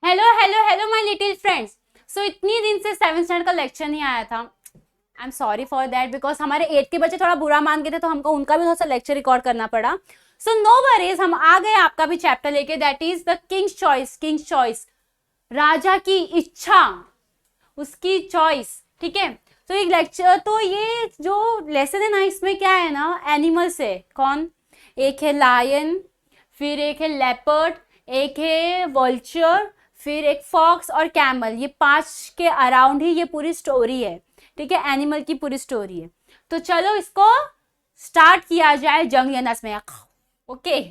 Hello hello hello my little friends. So इतनी दिन से 7th स्टैंडर्ड का लेक्चर नहीं आया था। I am sorry for that because हमारे 8th के बच्चे थोड़ा बुरा मान गए थे तो हमको उनका भी थोड़ा सा लेक्चर रिकॉर्ड करना पड़ा। सो नो वरीज, हम आ गए आपका भी चैप्टर लेके, that is the king's choice. King's choice, राजा की इच्छा, उसकी चॉइस। ठीक है, तो एक लेक्चर, तो ये जो लेसन है ना, इसमें क्या है ना, एनिमल्स है। कौन? एक है लायन, फिर एक है लेपर्ड, एक है वल्चर, फिर एक फॉक्स और कैमल। ये 5 के अराउंड ही ये पूरी स्टोरी है। ठीक है, एनिमल की पूरी स्टोरी है। तो चलो इसको स्टार्ट किया जाए जंग या नस में। Okay,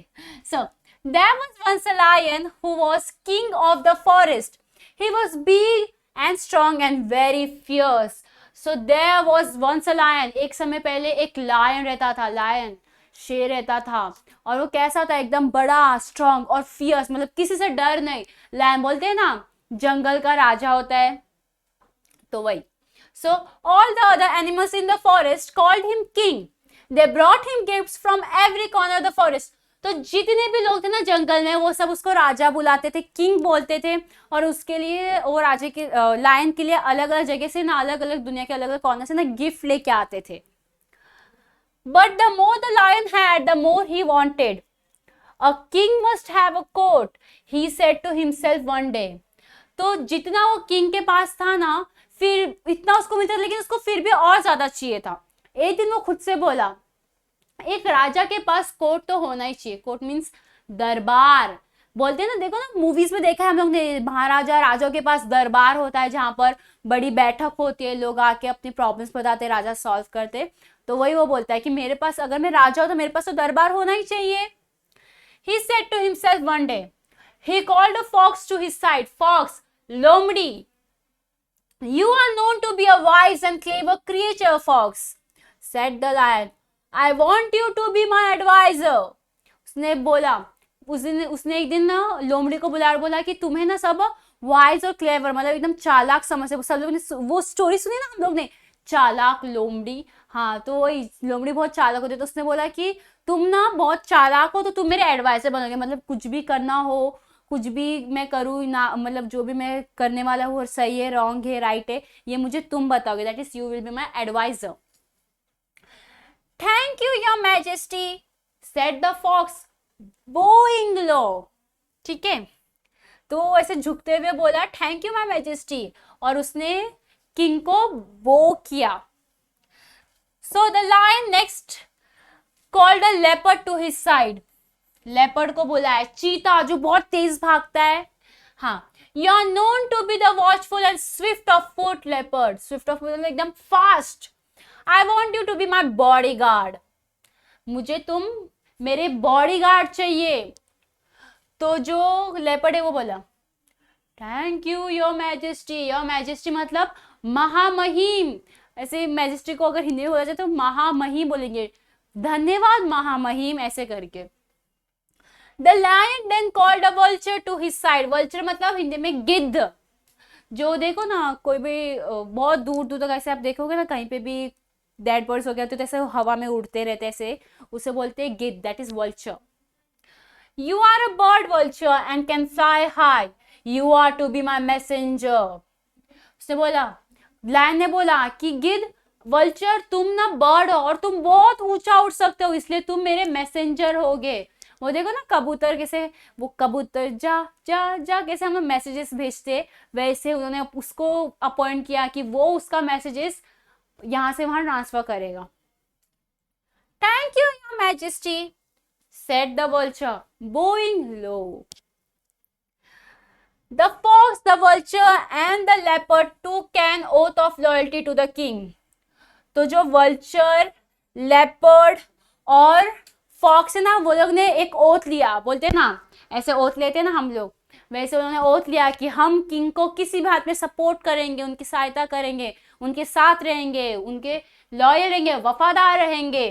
so there was once a lion who was king of the forest. He was big and strong and very fierce. So there was once a lion. एक समय पहले एक लायन रहता था। लायन शेर रहता था, और वो कैसा था? एकदम बड़ा, स्ट्रॉन्ग और फियर्स, मतलब किसी से डर नहीं। लायन बोलते हैं ना, जंगल का राजा होता है, तो वही। So all the other animals in the forest called him king. They brought him gifts from every corner of the forest. तो जितने भी लोग थे ना जंगल में, वो सब उसको राजा बुलाते थे, किंग बोलते थे, और उसके लिए वो राजा के लायन के लिए अलग अलग जगह से ना, अलग अलग दुनिया के अलग अलग कॉर्नर से ना गिफ्ट लेके आते थे। But the more the lion had, the more he wanted. A king must have a court, he said to himself one day. तो जितना वो किंग के पास था ना, फिर इतना उसको मिलता था, लेकिन उसको फिर भी और ज्यादा चाहिए था। एक दिन वो खुद से बोला, एक राजा के पास कोर्ट तो होना ही चाहिए। कोर्ट मीन्स दरबार। बोलते हैं ना, देखो ना, मूवीज में देखा है हम लोग ने, महाराजा राजाओं के पास दरबार होता है, जहां पर बड़ी बैठक होती है, लोग आके अपनी प्रॉब्लम्स बताते, राजा सॉल्व करते। तो वही वो बोलता है कि मेरे पास, अगर मैं राजा हूं तो मेरे पास तो दरबार होना ही चाहिए। He said to himself one day. He called a fox to his side. Fox, Lomdi, you are known to be a wise and clever creature, Fox, said the lion. I want you to be my advisor. उसने बोला, उसने एक दिन ना लोमड़ी को बुला बोला कि तुम्हें ना सब वाइज और क्लेवर, मतलब एकदम चालाक समझते। सब लोग ने वो स्टोरी सुनी ना हम लोग ने, चालाक लोमड़ी। हाँ, तो वही लोमड़ी बहुत चालाक होती है, तो उसने बोला कि तुम ना बहुत चालाक हो, तो तुम मेरे एडवाइजर बनोगे। मतलब कुछ भी करना हो, कुछ भी मैं करूँ ना, मतलब जो भी मैं करने वाला हूँ, सही है, रॉन्ग है, राइट है, ये मुझे तुम बताओगे। That is you will be my advisor. Thank you your majesty, said the fox, bowing low. ठीक है, तो वो ऐसे झुकते हुए बोला, थैंक यू माई मैजेस्टी, और उसने किंग को बो किया। So the lion next called a leopard to his side. Leopard को बुलाया, चीता जो बहुत तेज भागता है। हाँ, you are known to be the watchful and swift of foot leopard. Swift of foot एकदम fast. I want you to be my bodyguard. मुझे तुम मेरे बॉडी गार्ड चाहिए। तो जो लेपर्ड है वो बोला, thank you your majesty. Your majesty मतलब महामहिम। ऐसे मैजेस्टी को अगर हिंदी में बोला जाए तो महामहिम बोलेंगे, धन्यवाद महामहिम, ऐसे करके। The lion then called a vulture to his side. Vulture मतलब हिंदी में गिद्ध। जो देखो ना, कोई भी बहुत दूर दूर तक ऐसे आप देखोगे ना, कहीं पे भी डेड बर्ड्स हो गया तो ऐसे हवा में उड़ते रहते ऐसे, उसे बोलते हैं गिद्ध, that is vulture. You are a bird vulture and can fly high, you are to be my messenger. उसने बोला, लायन ने बोला कि गिद्ध, वल्चर, तुम ना बर्ड हो और तुम बहुत ऊंचा उड़ सकते हो, इसलिए तुम मेरे मैसेंजर होगे। वो देखो ना कबूतर कैसे, वो कबूतर जा जा जा कैसे हम मैसेजेस भेजते, वैसे उन्होंने उसको अपॉइंट किया कि वो उसका मैसेजेस यहां से वहां ट्रांसफर करेगा। Thank you your majesty, said the vulture, Boeing low. The fox, the vulture and the leopard took an oath of loyalty to the king. तो जो वल्चर, लेपर्ड और फॉक्स है ना, वो लोग ने एक ओथ लिया। बोलते हैं ना, ऐसे ओथ लेते हैं ना हम लोग, वैसे उन्होंने ओथ लिया कि हम किंग को किसी भी हाथ में सपोर्ट करेंगे, उनकी सहायता करेंगे, उनके साथ रहेंगे, उनके लॉयल रहेंगे, वफादार रहेंगे।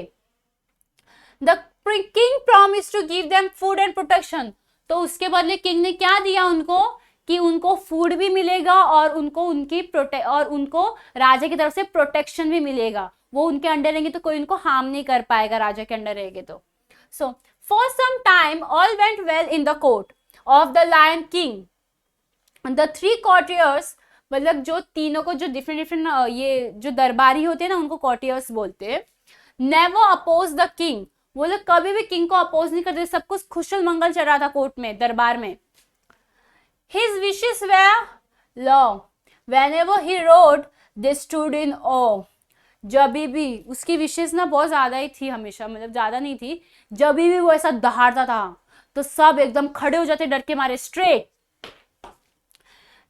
The king promise to give them food and protection. तो उसके बदले किंग ने क्या दिया उनको, कि उनको फूड भी मिलेगा और उनको उनको राजा की तरफ से प्रोटेक्शन भी मिलेगा। वो उनके अंडर रहेंगे तो कोई उनको हार्म नहीं कर पाएगा, राजा के अंडर रहेंगे तो। So for some time all went well in the court of the lion king. The three courtiers, मतलब जो तीनों को जो डिफरेंट डिफरेंट ये जो दरबारी होते हैं ना उनको कॉर्टियर्स बोलते हैं, नेवर अपोज द किंग, वो लोग कभी भी किंग को अपोज नहीं करते, सब कुछ खुशल मंगल चल रहा था कोर्ट में, दरबार में. His wishes way law, whenever he rode they stood in awe, जब भी उसकी विशेष ना बहुत ज्यादा ही थी हमेशा, मतलब ज्यादा नहीं थी, जब भी वो ऐसा दहाड़ता था तो सब एकदम खड़े हो जाते डर के मारे, straight.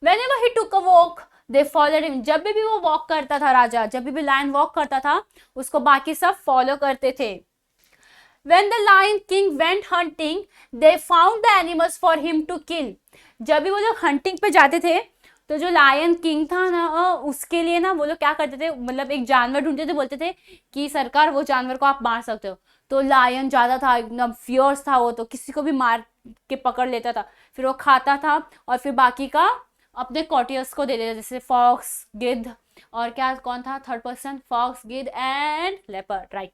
whenever he took a walk they followed him, जब भी वो वॉक करता था राजा, जब भी लायन वॉक करता था उसको बाकी सब फॉलो करते थे. when the lion king went hunting they found the animals for him to kill, जब भी वो लोग हंटिंग पे जाते थे तो जो लायन किंग था ना उसके लिए ना वो लोग क्या करते थे, मतलब एक जानवर ढूंढते थे, बोलते थे कि सरकार वो जानवर को आप मार सकते हो. तो लायन ज्यादा था, एकदम फियर्स था वो, तो किसी को भी मार के पकड़ लेता था, फिर वो खाता था और फिर बाकी का अपने कॉर्टियर्स को दे देता, जैसे फॉक्स, गिद्ध, और क्या कौन था थर्ड पर्सन, फॉक्स, गिद्ध and leopard, right.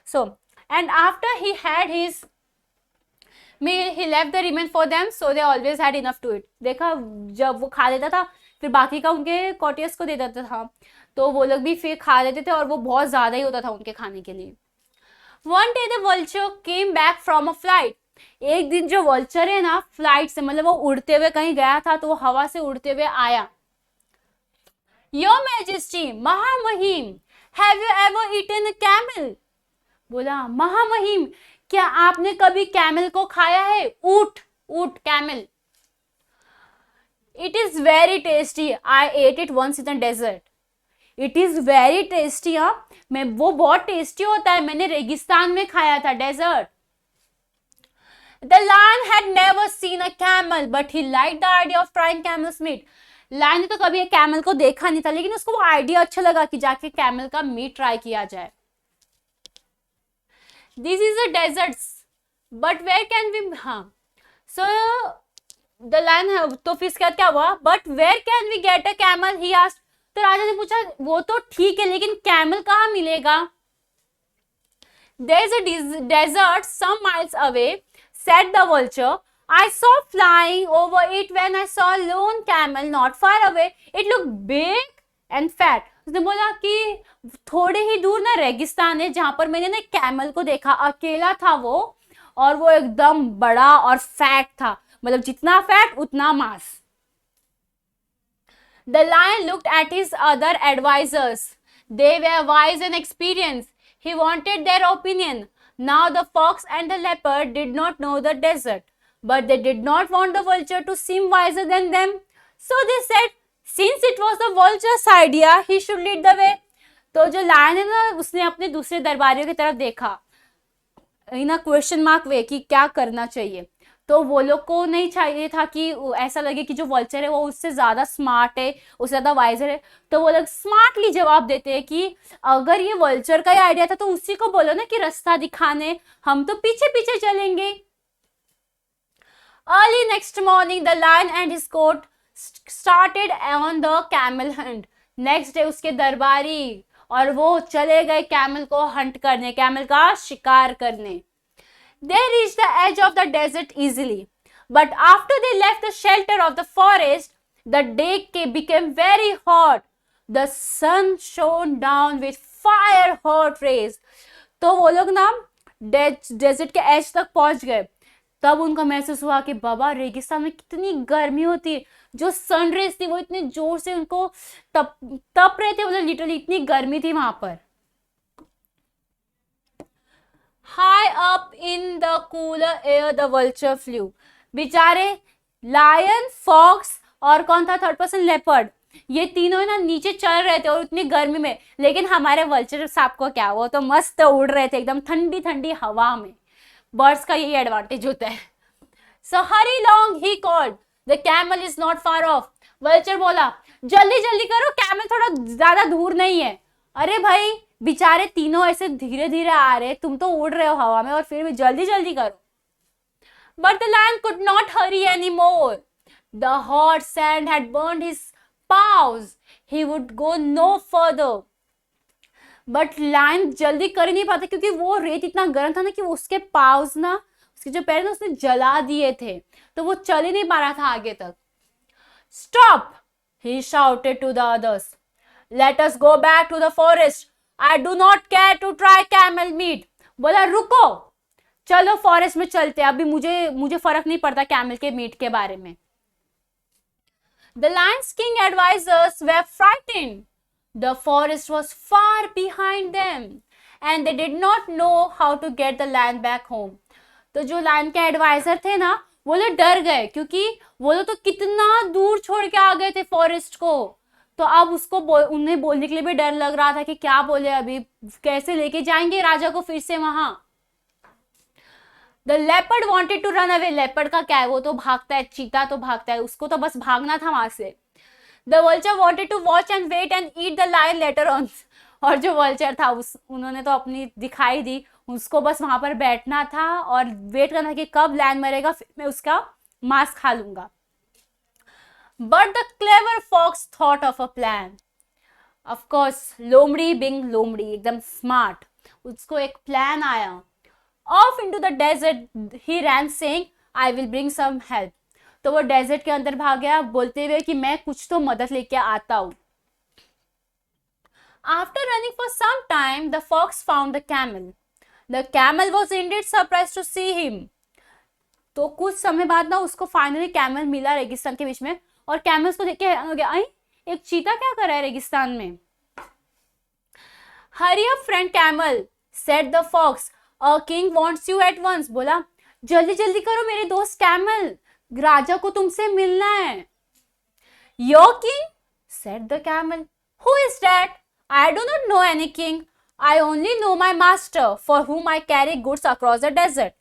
So and after he had his meal he left the remain for them so they always had enough to eat. देखा, जब वो खा लेता था फिर बाकी का उनके कॉर्टियर्स को दे देता था, तो वो लोग भी फिर खा लेते थे और वो बहुत ज्यादा ही होता था उनके खाने के लिए. One day the vulture came back from a flight, एक दिन जो वल्चर है ना फ्लाइट से, मतलब वो उड़ते हुए कहीं गया था, तो वो हवा से उड़ते हुए आया. Your Majesty, महामहिम, have you ever eaten a camel? बोला महामहिम क्या आपने कभी कैमल को खाया है, ऊंट, ऊंट, camel. It is very tasty, I ate it once in the desert. It is very tasty, हाँ मैं, वो बहुत टेस्टी होता है, मैंने रेगिस्तान में खाया था, desert. The lion had never seen a camel but he like the idea of trying camel's meat. Lion ने तो कभी एक कैमल को देखा नहीं था, लेकिन उसको वो आइडिया अच्छा लगा कि जाके कैमल का मीट ट्राई किया जाए. This is a desert, but where can we, हाँ, so the lion, तो फिर इसके बाद क्या हुआ, but where can we get a camel, he asked. तो राजा ने पूछा वो तो ठीक है लेकिन कैमल कहाँ मिलेगा. There is a desert some miles away, said the vulture. I saw flying over it when I saw a lone camel not far away. It looked big and fat. उसने बोला कि थोड़े ही दूर ना रेगिस्तान है जहां पर मैंने ना कैमल को देखा, अकेला था वो, और वो एकदम बड़ा और फैट था, मतलब जितना फैट उतना मांस. The lion looked at his other advisers, they were wise and experience, he wanted their opinion. Now the fox and the leopard did not know the desert, but they did not want the vulture to seem wiser than them, so they said since it was the vulture's idea he should lead the way. तो जो lion है ना उसने अपने दूसरे दरबारियों की तरफ देखा इन अ क्वेश्चन मार्क वे कि क्या करना चाहिए, तो वो लोग को नहीं चाहिए था कि ऐसा लगे कि जो वल्चर है वो उससे ज्यादा स्मार्ट है, उससे ज्यादा वाइजर है, तो वो लोग स्मार्टली जवाब देते हैं कि अगर ये वल्चर का ही आइडिया था तो उसी को बोलो ना कि रास्ता दिखाने, हम तो पीछे पीछे चलेंगे. Early next morning the lion and his court started on the camel hunt. Next day उसके दरबारी और वो चले गए कैमल को हंट करने, कैमल का शिकार करने. They reached the edge of the desert easily, but after they left the shelter of the forest, the day became very hot. The sun shone down with fire hot rays. तो वो लोग ना desert के as तक पहुंच गए, तब उनको महसूस हुआ कि बाबा रेगिस्तान में कितनी गर्मी होती है, जो सनरेज थी वो इतने जोर से उनको तप रहे थे, मतलब लिटरली इतनी गर्मी थी वहां पर. High up in the cooler air the vulture flu. बेचारे लायन, फॉक्स और कौन था थर्ड पर्सन, लेपर्ड, ये तीनों ना नीचे चल रहे थे और इतनी गर्मी में, लेकिन हमारे वल्चर साहब को क्या, वो तो मस्त उड़ रहे थे एकदम ठंडी ठंडी हवा में. बर्ड्स का यही एडवांटेज होता है. So hurry along he called, the camel is not far off. Vulture बोला जल्दी जल्दी करो, कैमल थोड़ा ज्यादा दूर नहीं है. अरे भाई बेचारे तीनों ऐसे धीरे धीरे आ रहे, तुम तो उड़ रहे हो हवा में और फिर भी जल्दी जल्दी करो. But the lion could not hurry any more. The hot sand had burned his paws, he would go no further. But lion जल्दी कर ही नहीं पाता क्योंकि वो रेत इतना गर्म था ना कि उसके पाव्स ना, उसके जो पैर ना उसने जला दिए थे, तो वो चल ही नहीं पा रहा था आगे तक. Stop! He shouted to the others. Let us go back to the forest. I do not care to try camel meat. बोला रुको, चलो फॉरेस्ट में चलते हैं, अभी मुझे फर्क नहीं पड़ता कैमल के मीट के बारे में. The lion's king advisors were frightened. The forest was far behind them and they did not know how to get the lion back home. तो जो लायन के एडवाइजर थे ना, वो लोग डर गए क्योंकि वो लोग तो कितना दूर छोड़ के आ गए थे फॉरेस्ट को. तो अब उसको उन्हें बोलने के लिए भी डर लग रहा था कि क्या बोले, अभी कैसे लेके जाएंगे राजा को फिर से वहां. The leopard wanted to run away. Leopard का क्या है, वो तो भागता है, चीता तो भागता है, उसको तो बस भागना था वहां से. The vulture wanted to watch and wait and eat the lion later on. और जो वल्चर था उन्होंने तो अपनी दिखाई दी, उसको बस वहां पर बैठना था और वेट करना कि कब लायन मरेगा, फिर मैं उसका मांस खा लूंगा. But the clever fox thought of a plan. Of course, लोमड़ी being लोमड़ी एकदम स्मार्ट, उसको एक प्लान आया. Off into the desert he ran saying, I will bring some help. तो वो डेजर्ट के अंदर भाग गया बोलते हुए कि मैं कुछ तो मदद लेके आता हूँ. After running for some time, the fox found the camel. The camel was indeed surprised to see him. तो कुछ समय बाद ना उसको फाइनली कैमल मिला रेगिस्तान के बीच में, और कैमल उसको देख के हैरान हो गया, आई एक चीता क्या कर रहा है रेगिस्तान में. Hurry up friend camel, said the fox. A king wants you at once. बोला जल्दी जल्दी करो मेरे दोस्त कैमल, राजा को तुमसे मिलना है. Your king, said the camel. Who is that? I do not know any king. I only know my master, for whom I carry goods across the desert.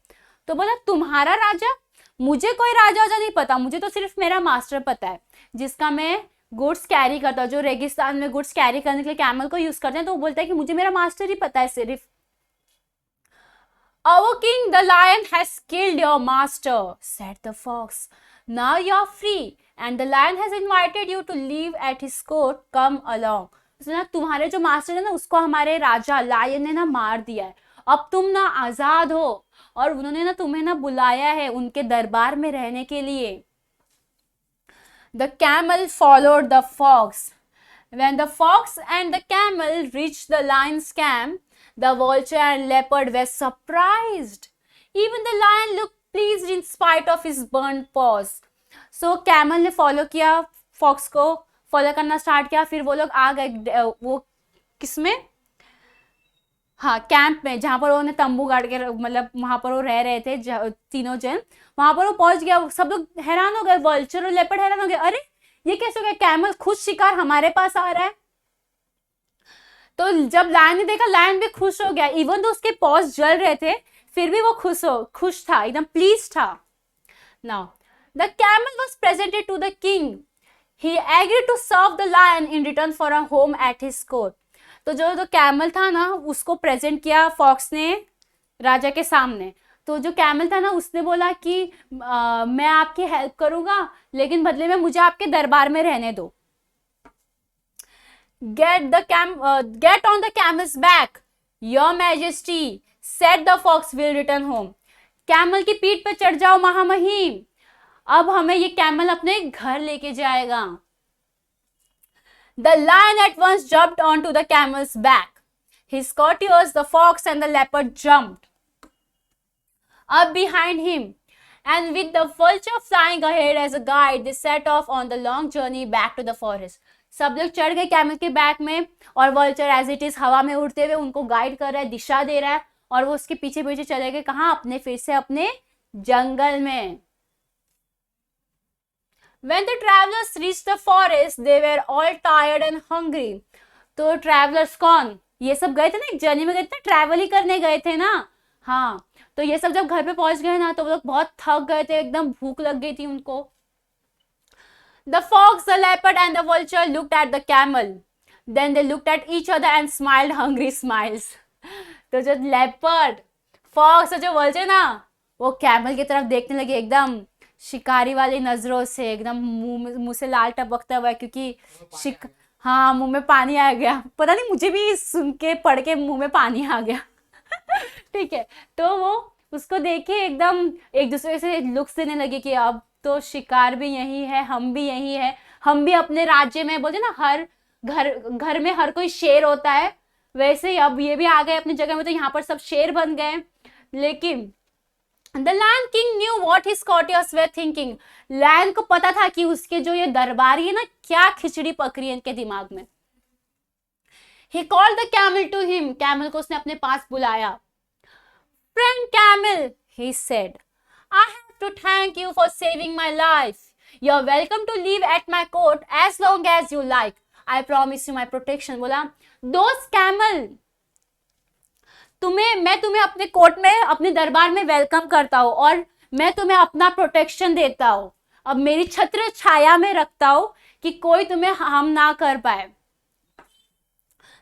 तो बोला तुम्हारा राजा, मुझे कोई राजा नहीं पता, मुझे तो सिर्फ मेरा मास्टर पता है जिसका मैं गुड्स कैरी करता हूँ. जो रेगिस्तान में गुड्स कैरी करने के लिए कैमल को यूज करते हैं, तो वो बोलता है कि मुझे मेरा मास्टर ही पता है सिर्फ. Our king, the lion, has killed your master, said the fox. Now you are free, and the lion has invited you to live at his court. Come along. सुना तुम्हारे जो मास्टर है ना, उसको हमारे राजा लायन ने ना मार दिया है, अब तुम ना आजाद हो, और उन्होंने ना तुम्हें ना बुलाया है उनके दरबार में रहने के लिए. The camel followed the fox. When the fox and the camel reached the lion's camp, the vulture and leopard were surprised. Even the lion looked pleased in spite of his burnt paws. So camel ने follow किया, fox को follow करना start किया. फिर वो लोग आ गए वो किसमें, हाँ कैंप में, जहाँ पर उन्होंने तंबू गाड़ के मतलब वहां पर वो रह रहे थे तीनों जन. वहां पर वो पहुंच गया. सब लोग हैरान हो गए, वल्चर और लेपर्ड हैरान हो गए, अरे ये कैसे हो गया, कैमल खुद शिकार हमारे पास आ रहा है. तो जब लायन ने देखा, लायन भी खुश हो गया. इवन तो उसके पॉज जल रहे थे, फिर भी वो खुश था, एकदम प्लीज था. Now the camel was presented to the king. He agreed to serve the lion in return for a home at his court. तो जो कैमल था ना, उसको प्रेजेंट किया फॉक्स ने राजा के सामने. तो जो कैमल था ना, उसने बोला कि मैं आपकी हेल्प करूंगा, लेकिन बदले में मुझे आपके दरबार में रहने दो. Get on the camel's back, Your Majesty, said the fox. Will return home. Camel की पीठ पर चढ़ जाओ महामहिम, अब हमें ये कैमल अपने घर लेके जाएगा. The lion at once jumped onto the camel's back. His courtiers, the fox and the leopard, jumped up behind him, and with the vulture flying ahead as a guide, they set off on the long journey back to the forest. सब लोग चढ़ गए camel के back में, और vulture as it is हवा में उड़ते हुए उनको गाइड कर रहा है, दिशा दे रहा है, और वो उसके पीछे पीछे चले गए कहाँ, अपने फिर से अपने जंगल में. When the travelers reached the forest, they were all tired and hungry. तो ट्रैवलर्स कौन, ये सब गए थे ना, एक जर्नी में गए थे, ट्रैवल ही करने गए थे ना. हाँ, तो ये सब जब घर पे पहुंच गए ना, तो वो लोग बहुत थक गए थे, एकदम भूख लग गई थी उनको. The fox, the leopard and the vulture looked at the camel. Then they looked at each other and smiled hungry smiles. तो जो लेपर्ड, फॉक्स और जो वल्चर ना, वो कैमल की तरफ देखने लगे एकदम शिकारी वाली नजरों से, एकदम मुंह से लाल टपकता हुआ, क्योंकि हाँ मुंह में पानी आ गया. पता नहीं, मुझे भी सुन के पढ़ के मुंह में पानी आ गया. ठीक है, तो वो उसको देखे एकदम एक दूसरे से लुक्स देने लगे कि अब तो शिकार भी यही है, हम भी यही है, हम भी अपने राज्य में, बोलते ना हर घर में हर कोई शेर होता है, वैसे ही अब ये भी आ गए अपनी जगह में, तो यहाँ पर सब शेर बन गए। लेकिन the lion king knew what his courtiers were thinking, lion को पता था कि उसके जो ये दरबारी है ना, क्या खिचड़ी पक रही है इनके दिमाग में। He called the camel to him, camel को उसने अपने पास बुलाया। Friend camel, he said, I have to thank you for saving my life. You're welcome to live at my court as long as you like. I promise you my protection. बोला, दोस्त camel, मैं तुम्हें अपने court में, अपने दरबार में welcome करता हूँ और मैं तुम्हें अपना प्रोटेक्शन देता हूँ, अब मेरी छत्र छाया में रखता हूँ कि कोई तुम्हें हार्म ना कर पाए।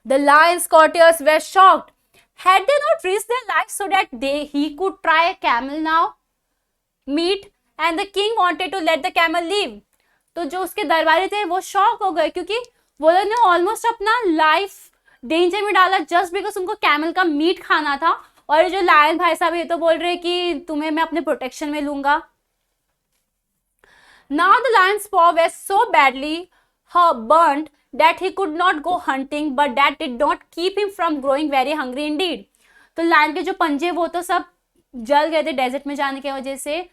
The lion's courtiers were shocked. Had they not risked their lives so that he could try a camel now meat, and the king wanted to let the camel live? तो जो उसके दरबारी थे वो शॉक हो गए, क्योंकि वो लोग ने ऑलमोस्ट अपना लाइफ डेंजर में डाला जस्ट बिकॉज उनको कैमल का मीट खाना था। और जो लायन भाई साहब ये तो बोल रहे कि तुम्हें मैं अपने प्रोटेक्शन में लूंगा। Now the lion's paw was so badly burnt that he could not go hunting, but that did not keep him from growing very hungry indeed. तो लायन के जो पंजे वो तो सब जल गए थे डेजर्ट में जाने की वजह से,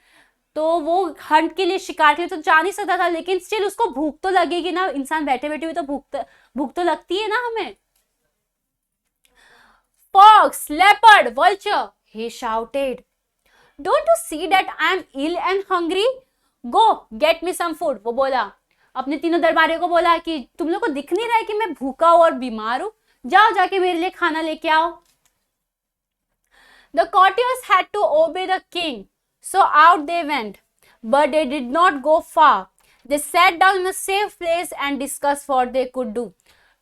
तो वो हंट के लिए, शिकार के लिए तो जा नहीं सकता था, लेकिन स्टिल उसको भूख तो लगेगी ना, इंसान बैठे बैठे हुए तो भूख तो लगती है ना हमें। Fox, leopard, vulture, he shouted, don't you see that I am ill and hungry? Go get me some food. वो बोला, अपने तीनों दरबारियों को बोला कि तुम लोग को दिख नहीं रहा है कि मैं भूखा और बीमार हूं, जाओ जाके मेरे लिए खाना लेके आओ। The courtiers had to obey the king, so out they went, but they did not go far. They sat down in a safe place and discussed what they could do.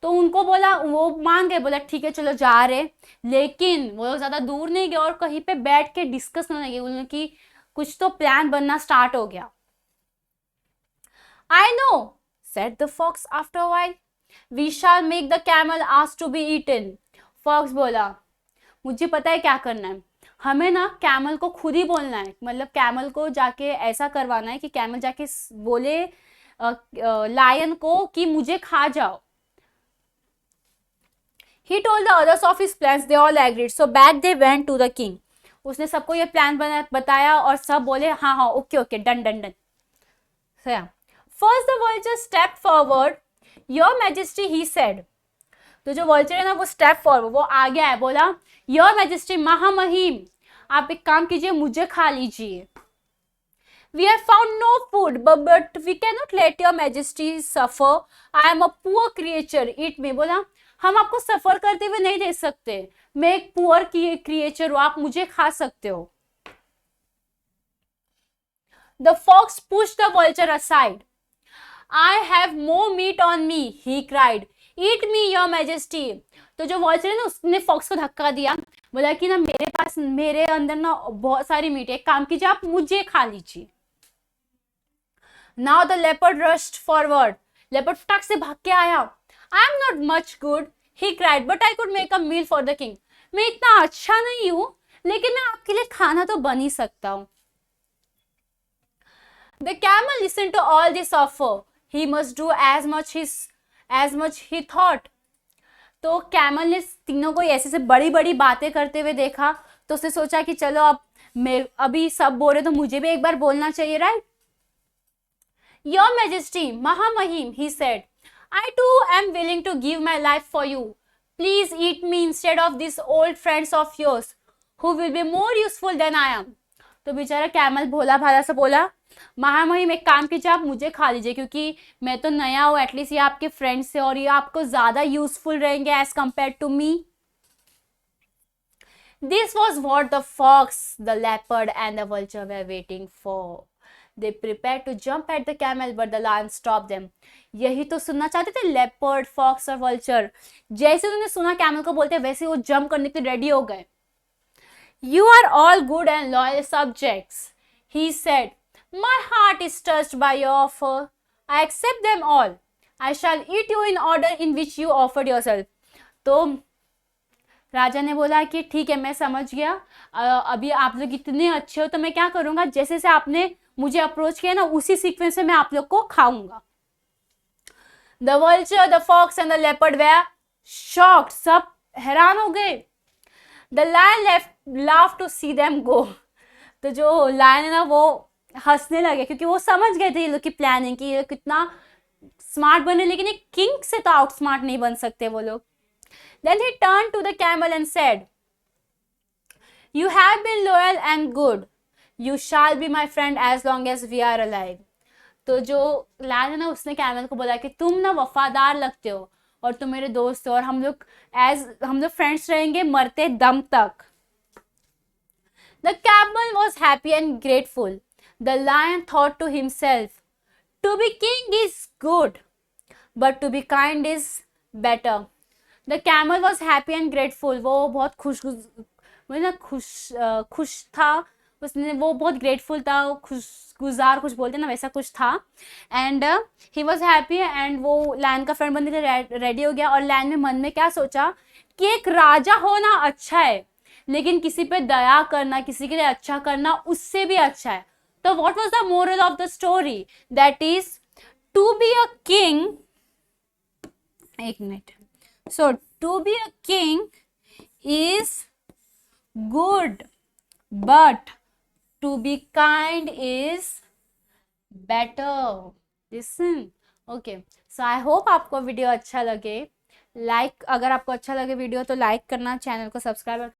तो उनको बोला, वो मान गए, बोला ठीक है चलो जा रहे, लेकिन वो लोग ज्यादा दूर नहीं गए और कहीं पे बैठ के डिस्कस करने लगे, बोले कि कुछ तो प्लान बनना स्टार्ट हो गया। I know, said the fox after a while. We shall make the camel ask to be eaten. Fox बोला, मुझे पता है क्या करना है, हमें ना कैमल को खुद ही बोलना है, मतलब कैमल को जाके ऐसा करवाना है कि कैमल जाके बोले लायन को कि मुझे खा जाओ। He told the others of his plans. They all agreed. So back they went to the king. उसने सबको ये प्लान बताया और सब बोले हाँ हाँ okay okay done done done. So yeah. First the vulture stepped forward. Your Majesty, he said. तो जो vulture है ना वो step forward, वो आगे आया, बोला Your Majesty, महामहिम, आप एक काम कीजिए, मुझे खा लीजिए। We have found no food, but we cannot let your Majesty suffer. I am a poor creature. Eat me. बोला हम आपको सफर करते हुए नहीं दे सकते, मैं एक पुअर क्रिएचर हूं, आप मुझे खा सकते हो। The fox pushed the vulture aside. I have more meat on me, he cried. Eat me, your majesty. तो जो vulture है ना उसने fox को धक्का दिया, बोला कि ना मेरे अंदर ना बहुत सारी मीट है, एक काम कीजिए आप मुझे खा लीजिए। Now the leopard rushed forward. Leopard फटाक से भाग के आया। I am not much good, he cried, but I could make a meal for the king. मैं इतना अच्छा नहीं हूं, लेकिन मैं आपके लिए खाना तो बन ही सकता हूं। The camel listened to all this offer. He must do as much he thought. तो कैमल ने तीनों को ऐसे से बड़ी बड़ी बातें करते हुए देखा, तो उसने सोचा कि चलो अब मैं अभी सब बोल रहे तो मुझे भी एक बार बोलना चाहिए, राइट? Your Majesty, महामहिम, he said, I too am willing to give my life for you. Please eat me instead of these old friends of yours, who will be more useful than I am. तो बेचारा camel भोला भाला से बोला, महामहिम एक काम कीजिए आप मुझे खा लीजिए, क्योंकि मैं तो नया हूँ, एटलीस्ट ये आपके फ्रेंड्स से और ये आपको ज्यादा यूजफुल रहेंगे as compare to me. This was what the fox, the leopard and the vulture were waiting for. They prepared to jump at the camel, but the lion stopped them. यही तो सुनना चाहते थे लेपर्ड, फॉक्स और vulture. जैसे उन्होंने सुना camel को बोलते वैसे वो जंप करने के लिए रेडी हो गए। You are all good and loyal subjects, he said. My heart is touched by your offer. I accept them all. I shall eat you in order in which you offered yourself. तो राजा ने बोला कि ठीक है मैं समझ गया, अभी आप लोग इतने अच्छे हो तो मैं क्या करूँगा, जैसे से आपने मुझे अप्रोच किया ना, उसी सीक्वेंस में मैं आप लोग को खाऊंगा. The vulture, the fox and the leopard were shocked. सब हैरान हो गए. The lion laugh to see them go. तो जो लायन है ना वो हंसने लगे, क्योंकि वो समझ गए थे ये लोग की प्लानिंग कि ये कितना स्मार्ट बने, लेकिन एक किंग से तो आउट स्मार्ट नहीं बन सकते वो लोग. Then he turned to the camel and said, "You have been loyal and good. You shall be my friend as long as we are alive." तो जो लायन है ना उसने कैमल को बोला कि तुम ना वफादार लगते हो और तुम मेरे दोस्त हो, और हम लोग फ्रेंड्स रहेंगे मरते दम तक. The camel was happy and grateful. The lion thought to himself, "To be king is good, but to be kind is better." The camel was happy and grateful. वो बहुत खुश था. उसने वो बहुत ग्रेटफुल था, खुशगुजार कुछ बोलते ना वैसा कुछ था. And he was happy and वो लायन का फ्रेंड बनने के लिए रेडी हो गया. और लायन ने मन में क्या सोचा कि एक राजा होना अच्छा है, लेकिन किसी पे दया करना, किसी के लिए अच्छा करना उससे भी अच्छा है. तो what was the moral of the story? That is to be a king. एक minute. So to be a king is good, but to be kind is better. Listen. Okay. So I hope आपको video अच्छा लगे. अगर आपको अच्छा लगे video तो like करना, चैनल को सब्सक्राइब